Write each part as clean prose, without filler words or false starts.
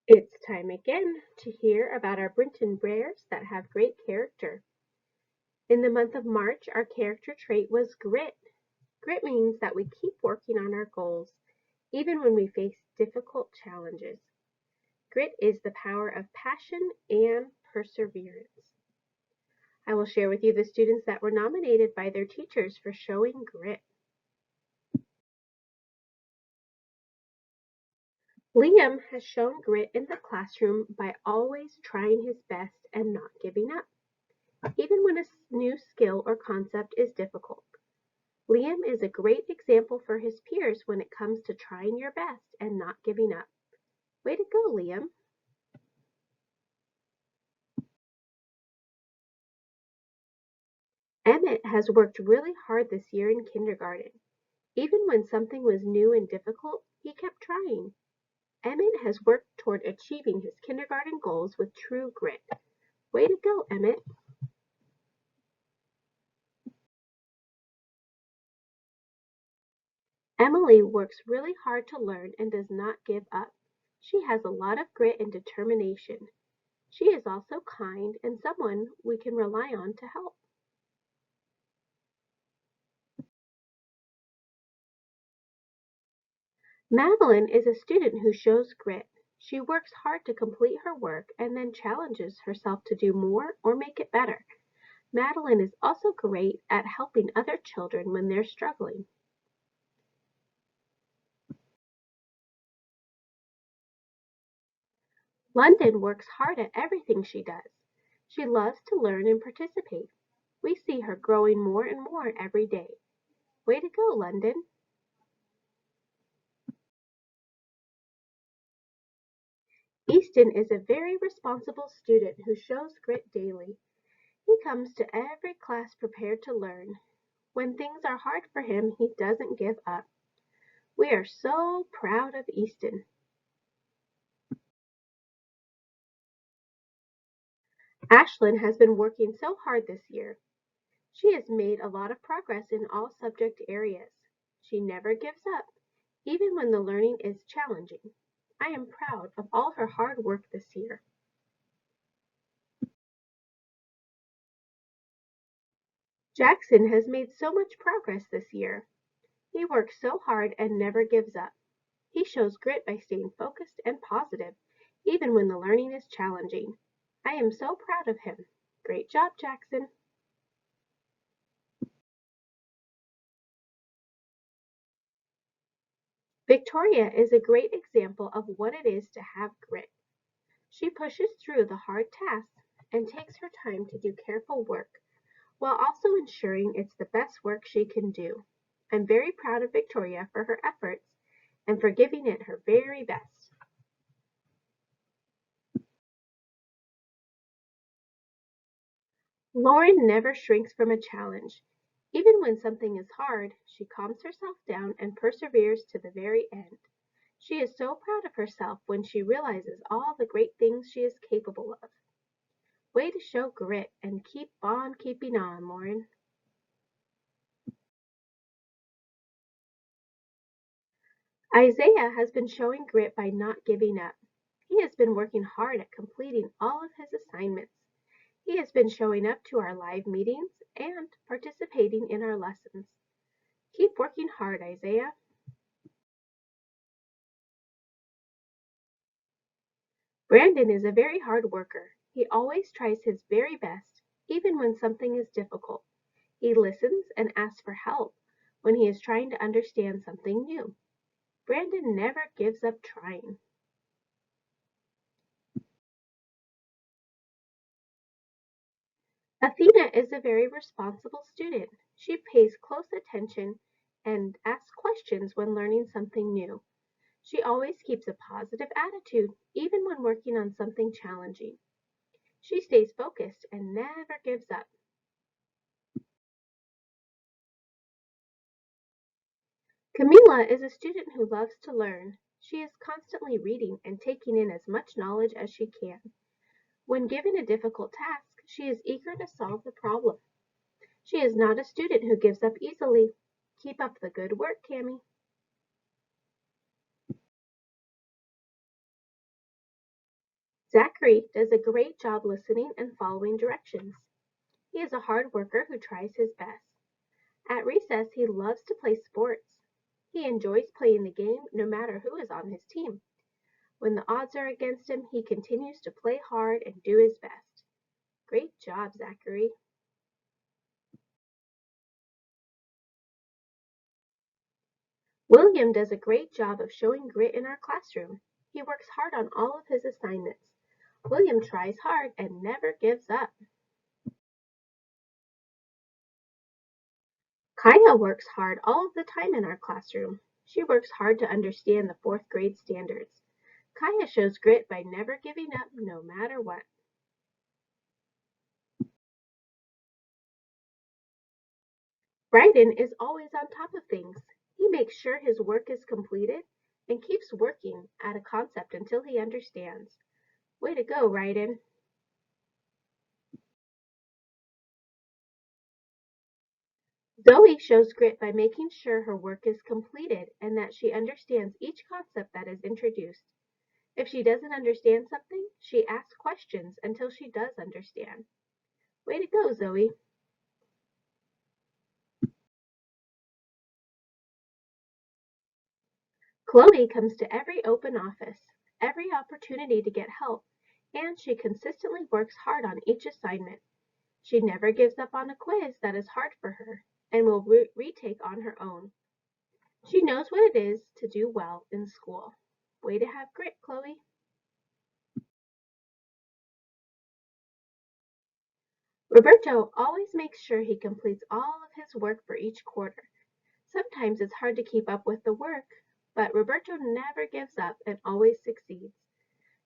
It's time again to hear about our Brinton Bears that have great character. In the month of March, our character trait was grit. Grit means that we keep working on our goals, even when we face difficult challenges. Grit is the power of passion and perseverance. I will share with you the students that were nominated by their teachers for showing grit. Liam has shown grit in the classroom by always trying his best and not giving up, even when a new skill or concept is difficult. Liam is a great example for his peers when it comes to trying your best and not giving up. Way to go, Liam. Emmett has worked really hard this year in kindergarten. Even when something was new and difficult, he kept trying. Emmett has worked toward achieving his kindergarten goals with true grit. Way to go, Emmett. Emily works really hard to learn and does not give up. She has a lot of grit and determination. She is also kind and someone we can rely on to help. Madeline is a student who shows grit. She works hard to complete her work and then challenges herself to do more or make it better. Madeline is also great at helping other children when they're struggling. London works hard at everything she does. She loves to learn and participate. We see her growing more and more every day. Way to go, London! Easton is a very responsible student who shows grit daily. He comes to every class prepared to learn. When things are hard for him, he doesn't give up. We are so proud of Easton. Ashlyn has been working so hard this year. She has made a lot of progress in all subject areas. She never gives up, even when the learning is challenging. I am proud of all her hard work this year. Jackson has made so much progress this year. He works so hard and never gives up. He shows grit by staying focused and positive, even when the learning is challenging. I am so proud of him. Great job, Jackson. Victoria is a great example of what it is to have grit. She pushes through the hard tasks and takes her time to do careful work, while also ensuring it's the best work she can do. I'm very proud of Victoria for her efforts and for giving it her very best. Lauren never shrinks from a challenge. Even when something is hard, she calms herself down and perseveres to the very end. She is so proud of herself when she realizes all the great things she is capable of. Way to show grit and keep on keeping on, Lauren. Isaiah has been showing grit by not giving up. He has been working hard at completing all of his assignments. He has been showing up to our live meetings and participating in our lessons. Keep working hard, Isaiah. Brandon is a very hard worker. He always tries his very best, even when something is difficult. He listens and asks for help when he is trying to understand something new. Brandon never gives up trying. Athena is a very responsible student. She pays close attention and asks questions when learning something new. She always keeps a positive attitude, even when working on something challenging. She stays focused and never gives up. Camila is a student who loves to learn. She is constantly reading and taking in as much knowledge as she can. When given a difficult task, she is eager to solve the problem. She is not a student who gives up easily. Keep up the good work, Cami. Zachary does a great job listening and following directions. He is a hard worker who tries his best. At recess, he loves to play sports. He enjoys playing the game no matter who is on his team. When the odds are against him, he continues to play hard and do his best. Great job, Zachary. William does a great job of showing grit in our classroom. He works hard on all of his assignments. William tries hard and never gives up. Kaya works hard all of the time in our classroom. She works hard to understand the fourth grade standards. Kaya shows grit by never giving up no matter what. Bryden is always on top of things. He makes sure his work is completed and keeps working at a concept until he understands. Way to go, Bryden. Zoe shows grit by making sure her work is completed and that she understands each concept that is introduced. If she doesn't understand something, she asks questions until she does understand. Way to go, Zoe. Chloe comes to every open office, every opportunity to get help, and she consistently works hard on each assignment. She never gives up on a quiz that is hard for her and will retake on her own. She knows what it is to do well in school. Way to have grit, Chloe. Roberto always makes sure he completes all of his work for each quarter. Sometimes it's hard to keep up with the work, but Roberto never gives up and always succeeds.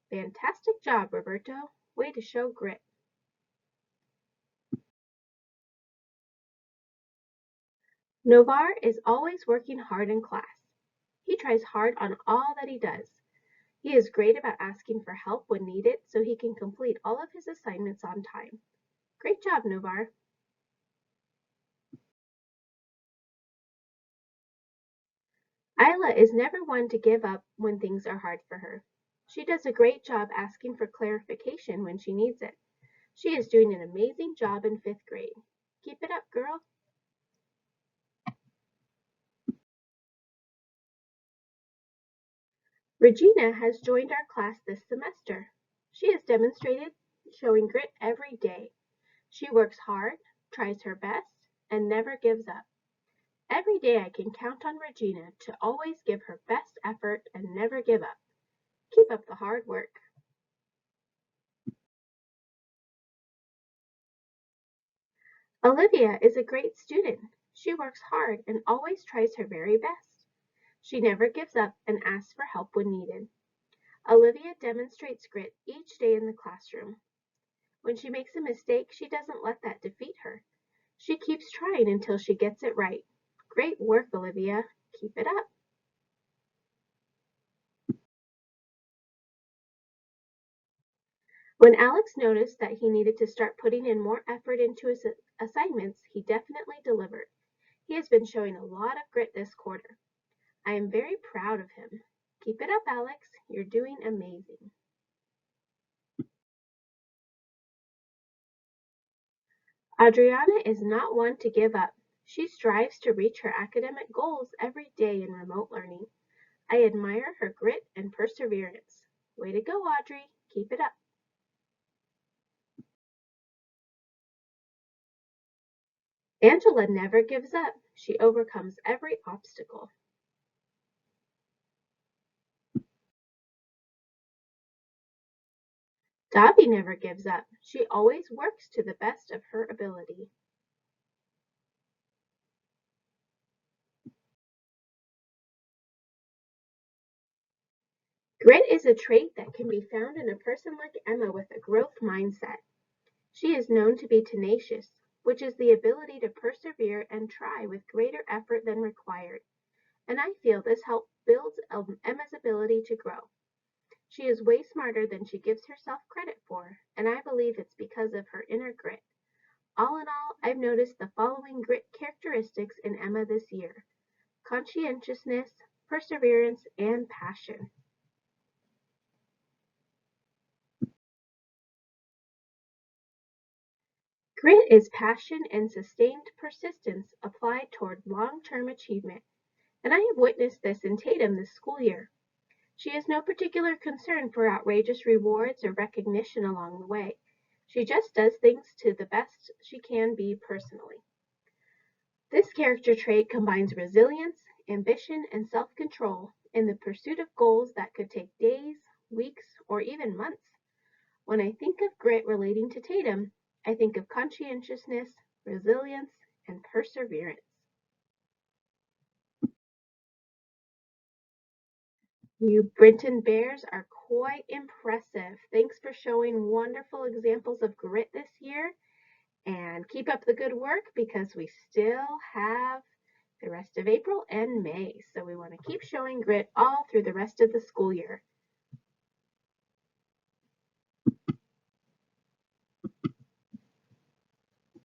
Fantastic job, Roberto. Way to show grit. Novar is always working hard in class. He tries hard on all that he does. He is great about asking for help when needed so he can complete all of his assignments on time. Great job, Novar. Isla is never one to give up when things are hard for her. She does a great job asking for clarification when she needs it. She is doing an amazing job in fifth grade. Keep it up, girl. Regina has joined our class this semester. She has demonstrated showing grit every day. She works hard, tries her best, and never gives up. Every day I can count on Regina to always give her best effort and never give up. Keep up the hard work. Olivia is a great student. She works hard and always tries her very best. She never gives up and asks for help when needed. Olivia demonstrates grit each day in the classroom. When she makes a mistake, she doesn't let that defeat her. She keeps trying until she gets it right. Great work, Olivia. Keep it up. When Alex noticed that he needed to start putting in more effort into his assignments, he definitely delivered. He has been showing a lot of grit this quarter. I am very proud of him. Keep it up, Alex. You're doing amazing. Adriana is not one to give up. She strives to reach her academic goals every day in remote learning. I admire her grit and perseverance. Way to go, Audrey. Keep it up. Angela never gives up. She overcomes every obstacle. Dobby never gives up. She always works to the best of her ability. Grit is a trait that can be found in a person like Emma with a growth mindset. She is known to be tenacious, which is the ability to persevere and try with greater effort than required, and I feel this helps build Emma's ability to grow. She is way smarter than she gives herself credit for, and I believe it's because of her inner grit. All in all, I've noticed the following grit characteristics in Emma this year: conscientiousness, perseverance, and passion. Grit is passion and sustained persistence applied toward long-term achievement, and I have witnessed this in Tatum this school year. She has no particular concern for outrageous rewards or recognition along the way. She just does things to the best she can be personally. This character trait combines resilience, ambition, and self-control in the pursuit of goals that could take days, weeks, or even months. When I think of grit relating to Tatum, I think of conscientiousness, resilience, and perseverance. You Brinton Bears are quite impressive. Thanks for showing wonderful examples of grit this year. And keep up the good work because we still have the rest of April and May. So we want to keep showing grit all through the rest of the school year.